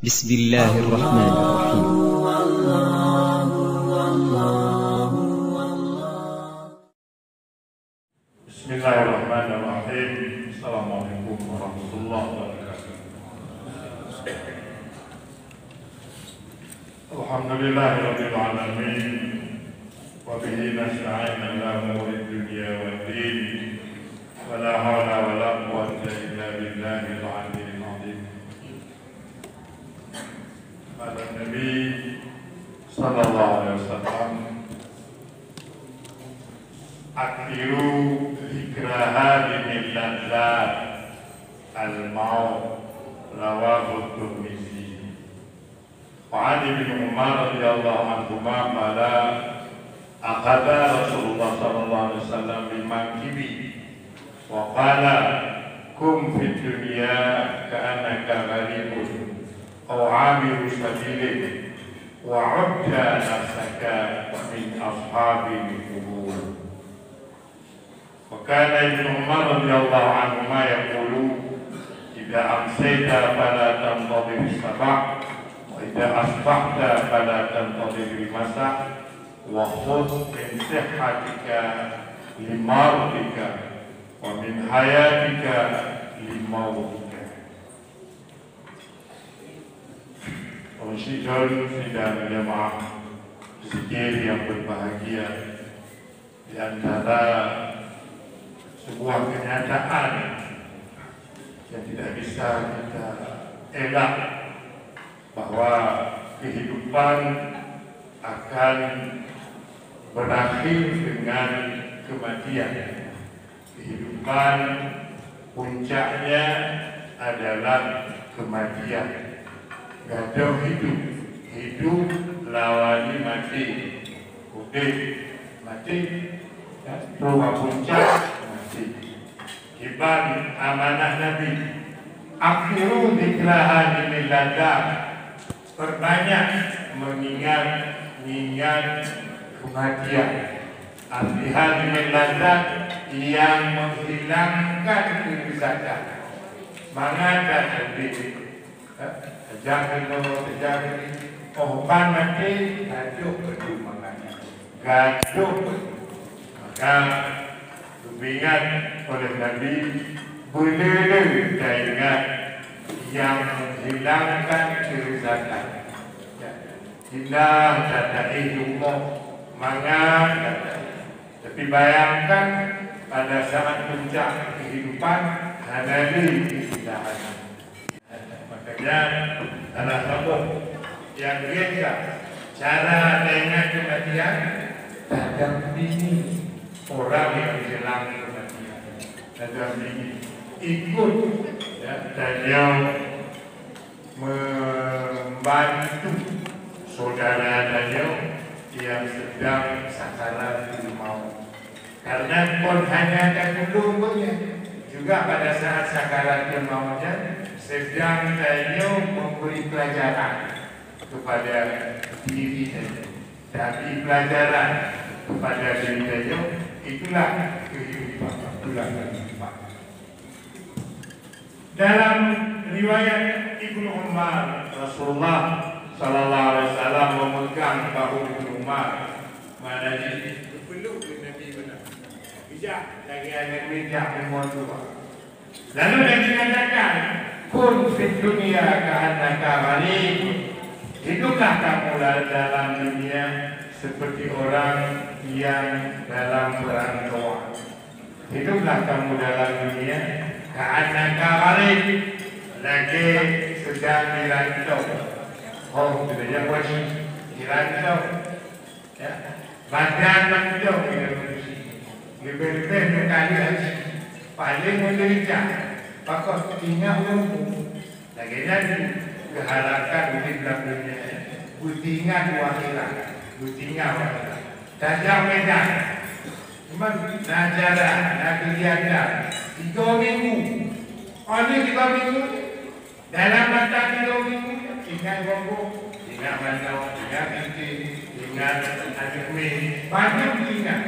بسم الله الرحمن الرحيم. بسم الله الرحمن الرحيم. السلام عليكم ورحمة الله وبركاته. الحمد لله رب العالمين وبه نستعين على أمور الدنيا والدين ولا حول ولا قوة إلا بالله العلي العظيم. قال النبي صلى الله عليه وسلم akhiru zikraha min ladzat al-maut rawahu Tirmidzi. Wa 'an Ibnu Umar radhiyallahu anhuma qala akhadha Rasulullah sallallahu alaihi wasallam bil mankibi wa qala kum fid dunya ka'annaka gharibun aw 'abiru sabilin wa 'udda nafsaka min ashabil qubur. وكان ابن عمر رضي الله عنهما يقول إذا أمسيت فلا تنتظر الصباح وإذا أصبحت فلا تنتظر المساء وخذ من صحتك لمرضك ومن حياتك لموتك. Syaitan sedang jemaah zikir yang berbahagia di antara sebuah kenyataan yang tidak bisa kita elak bahwa kehidupan akan berakhir dengan kematian. Kehidupan puncaknya adalah kematian. Gaduh hidup, hidup lawani mati, udah mati, rumah puncak. Iban amanah Nabi akhiru zikraha min ladzat, perbanyak mengingat kematian. Artiha min ladzat yang menghilangkan kelezatan. Mangada sedih jangan oban mati gaduh betul makanya gaduh maka ingat oleh Nabi boleh kita ingat yang menghilangkan kelezatan. Indah kata ilmu mangan kata. Tapi bayangkan pada saat puncak kehidupan Nabi keindahan. Makanya salah satu yang biasa cara dengan kematian kadang ini orang yang hilang kematian dan ini ikut dan yang membantu saudara Daniel yang sedang sakaratul maut. Karena pun hanya akan menunggunya juga pada saat sakaratul mautnya sedang Daniel memberi pelajaran kepada diri Daniel. Tapi pelajaran kepada diri Daniel itulah kehidupan. Dalam riwayat Ibnu Umar, Rasulullah sallallahu alaihi wasallam memegang bahu Ibnu Umar, mana jadi peluk Nabi benar. Bijak lagi ada bijak membuat. Lalu dia dikatakan, kun fid dunya ka'annaka gharib. Hiduplah kamu dalam dunia seperti orang yang dalam perantauan. Hiduplah kamu dalam dunia ka'annaka gharib, lagi sedang dirantau. Oh, tidak ya bos, dirantau. Ya, badan rantau kita manusia. Lebih-lebih kali lagi paling menderita. Pakok tinggal lumpuh. Lagi nanti kehalakan di dalam dunia. Butingan wakillah. Butingan wakillah. Tajam medan. Cuma najarah, nak kelihatan 3 minggu. Oleh 3 minggu dalam mata 3 minggu ingat bongkok, ingat mandau, ingat binti, ingat adik kuih. Banyak ingat.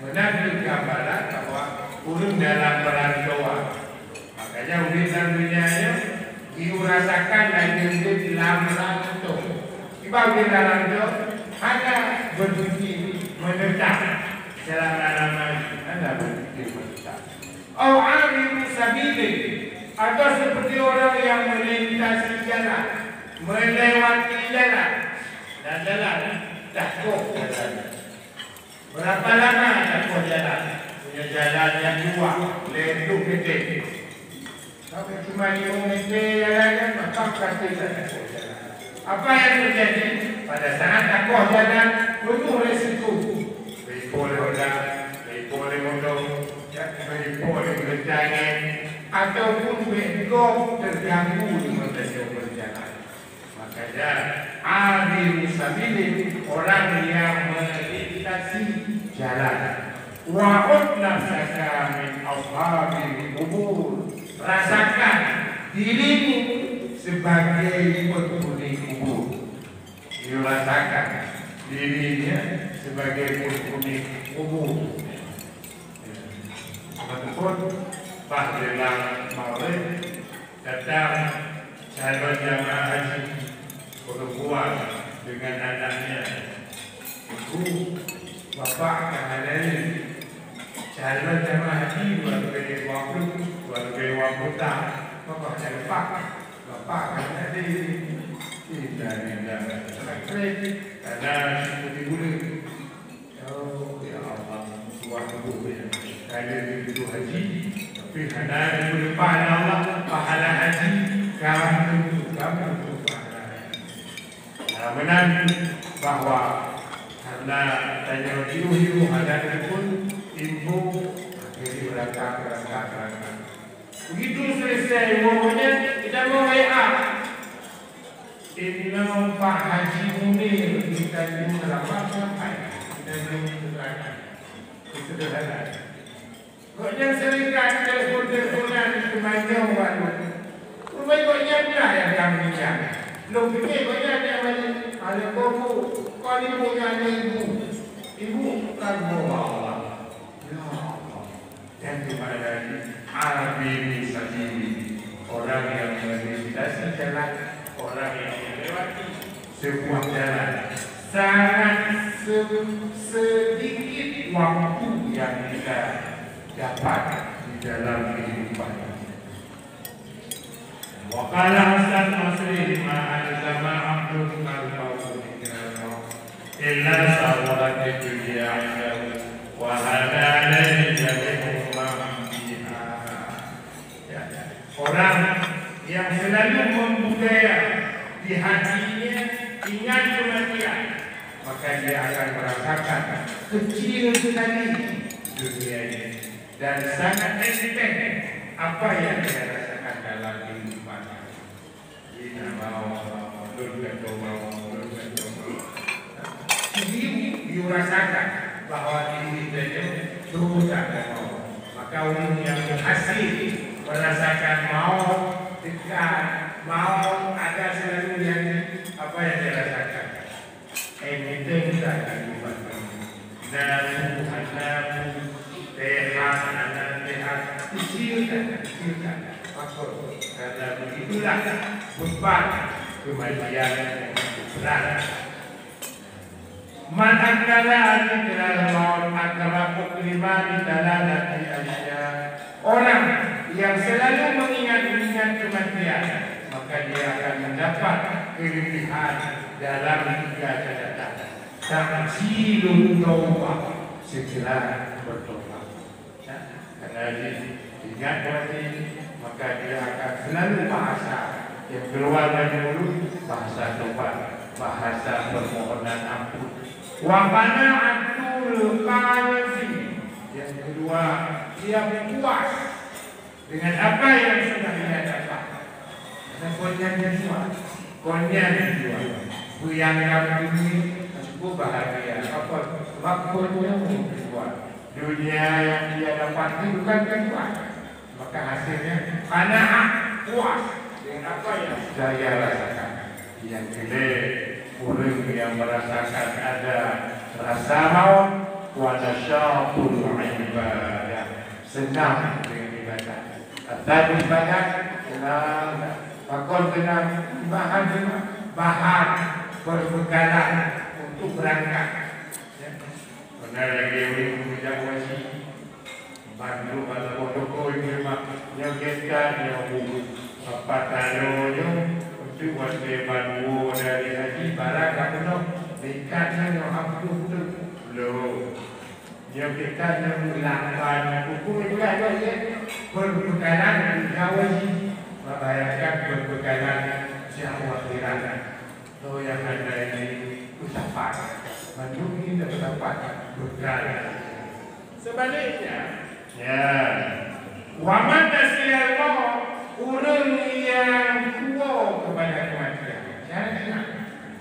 Benar gambaran bahwa urung dalam perantauan. Makanya urip dalam dunia ini diurasakan dan hidup lama bagian dalam itu hanya berfungsi menetap selama-lama Anda berfungsi menetap. Alim sabili atau seperti orang yang melintasi jalan, melewati jalan dan jalan jatuh jalan. Berapa lama jatuh jalan? Punya jalan yang dua, lentuk gede. Kalau cuma 5 meter jalan, maka pasti jatuh jalan. Apa yang terjadi? Pada saat jatuh jalan, penuh resiko. Risiko roda, risiko motor, risiko berjalan, ataupun risiko terganggu di masa berjalan. Makanya, alim sabili orang yang melintasi jalan. Wa'ud nafsaka min ashabil kubur. Rasakan dirimu sebagai penghuni kubur. Rasakan dirinya sebagai penghuni kubur. Ataupun bahdelang maulid datang calon jamaah haji perempuan dengan anaknya. Ibu, bapak akan hadiri calon jamaah haji berbagai waktu tak, bapak ada bapak akan hadiri. Tidak karena seperti gula. Oh ya Allah, suatu kali itu haji, tapi karena berlimpah Allah pahala haji kamu pahala. Menanti bahwa karena tanya hiu ada pun ibu akhirnya berangkat. Begitu selesai umumnya kita mau WA. Inna Pak Haji Munir kita ingin melakukan sampai kita ingin melakukan sederhana. Koknya serikat telefon-teleponan sepanjang waktu. Rupanya dia yang kami bincang. Belum fikir koknya dia ada kofu. Kau ibu yang ibu kan Allah. Ya Allah. Dan kepada Arabi Sajidi orang yang melintasi jalan, orang yang melewati sebuah jalan, sangat sedikit waktu yang kita dapat di dalam kehidupan. Waqala Hasan Basri ma'alzama abdul al-maut illa sawarat dunia indahu wa hada alayhi jami'u ma fiha. Orang yang selalu membudaya di hatinya ingat kematian, maka dia akan merasakan kecil sekali dunia ini dan sangat enteng apa yang dia rasakan dalam kehidupan. Ini mau you rasakan bahwa diri dia terus akan mau. Maka orang yang berhasil merasakan mau dekat, mau ada selalu yang apa yang dia rasakan. Ini kita kehidupan. Namu tehat, tehat, kecilkan. Maksud karena begitulah beban kematian berat. Man akala al-ikral maut akrabu limani dalalati asya. Orang yang selalu mengingat-ingat kematian, maka dia akan mendapat kelebihan dalam 3 catatan. Ta'jilun taubah, segera bertobat. Karena ingat mati, maka dia akan selalu bahasa yang keluar dari mulut, bahasa tobat, bahasa permohonan ampun. Wa qana'atul qalbi. Yang kedua, dia puas dengan apa yang sudah dia dapat. Dan konyannya jual. Yang kamu ini aku bahagia. Apa? Waktunya jual. Dunia yang dia dapat itu bukan jual. Maka hasilnya qana'ah, puas dengan apa yang sudah dia rasakan. Yang kedua, orang yang merasakan ada rasa maut wa nasyatul ibadah, senang dengan ibadah. Tadi banyak senang, bakal senang bahan berbekalan untuk berangkat. Ya. Pernah lagi orang wasi bantu kalau toko ini mak nyogetan nyobu apa tanonya untuk wasi bantu dari haji barang kamu dekatnya nyohabu tu lo nyogetan nyolangkan buku itu ada ya berbekalan wasi membayarkan berbekalan siapa kirana so yang ada ini usapan mendungi dan dapat bekal. Sebaliknya, ya, waman nasihatnya orang yang kuat kepada kematian. Jangan ingat,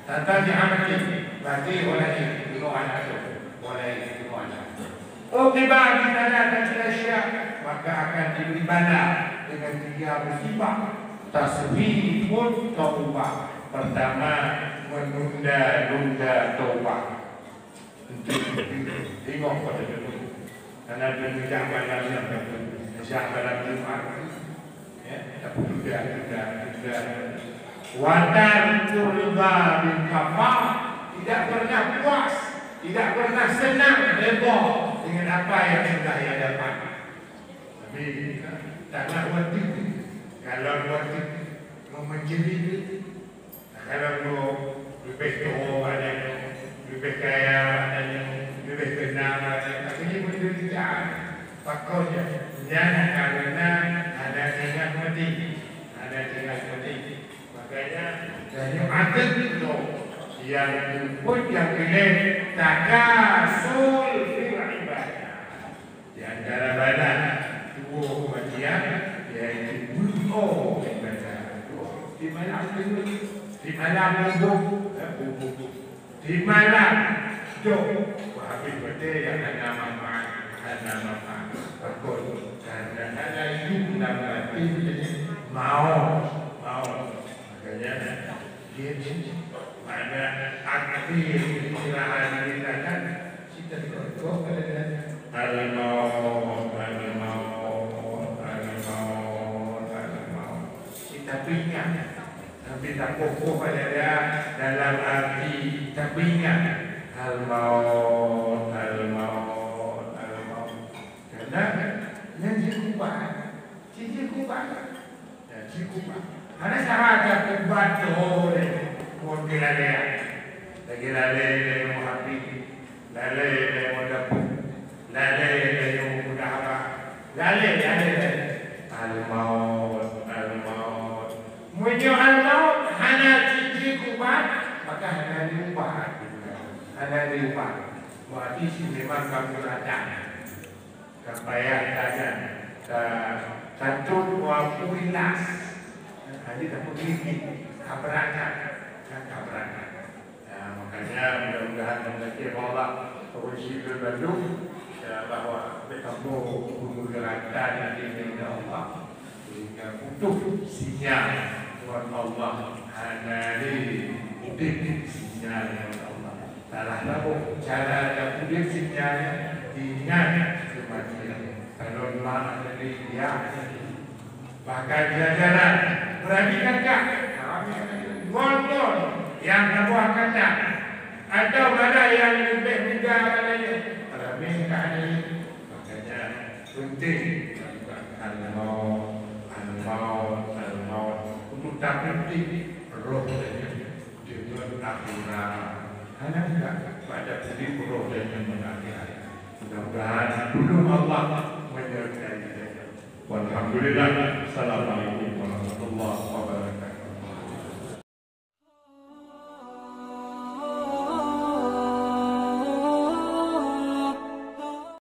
tata jahamati berarti oleh itu anak itu, oleh itu anak. Okey bagi tanda kecil syiah maka akan diberi bala dengan 3 musibah. Tasbih pun taubat. Pertama, menunda-nunda taubat. Tengok pada dulu. Karena dulu jamanan jamanan Jumat. Ya, tapi juga. Wadan kurba bin kafah tidak pernah puas, tidak pernah senang redha dengan apa yang sudah ia dapat. Tapi taklah waktu kalau waktu mau menjadi kalau mau lebih tua adanya, lebih kaya adanya, lebih kenal adanya, akhirnya menderita. Pokoknya jangan karena ada tinggal mati, ada tinggal mati. Makanya dari adat itu yang pun yang pilih takasul fil ibadah. Di antara badan tubuh kematian yaitu bunuh ibadah. Di mana itu? Di mana bubuk, di mana jauh, habis betul yang ada manfaat, bagus. Karena ada hidup dalam hati mau, makanya dia ada aktif istirahat kita kan, kita tidak al-maut, kita ingat. Tapi tak kokoh pada dia dalam arti tak ingat al-maut. Karena yang cikupan. Karena sahaja kubat tu pun gilalea. Lagi lalai yang happy, lalai yang dapat, lalai yang mudah apa, lalai al-maut. Munyo al-maut hana cici kubat maka hana diubah. Berarti si memang kamu datang kapayah datang kantun wapuilas jadi tak begini kabarangan. Makanya mudah-mudahan mengerti Allah berwujud berbandung bahwa kamu menggerakkan diri Allah sehingga untuk sinyal Tuhan Allah hanari udik sinyal Allah. Salah lalu cara yang udik sinyalnya ingat kematian. Kalau maaf dari dia bahkan jalan perhatikan tak gol yang kamu akan tak atau mana yang lebih mudah padanya perhatikan ini. Makanya penting al-maut untuk tak penting roh tujuan akhirat. Hanya tidak pada diri roh dan akhirat. Mudah-mudahan dulu Allah menyertai kita. Walhamdulillah. Assalamualaikum warahmatullahi wabarakatuh.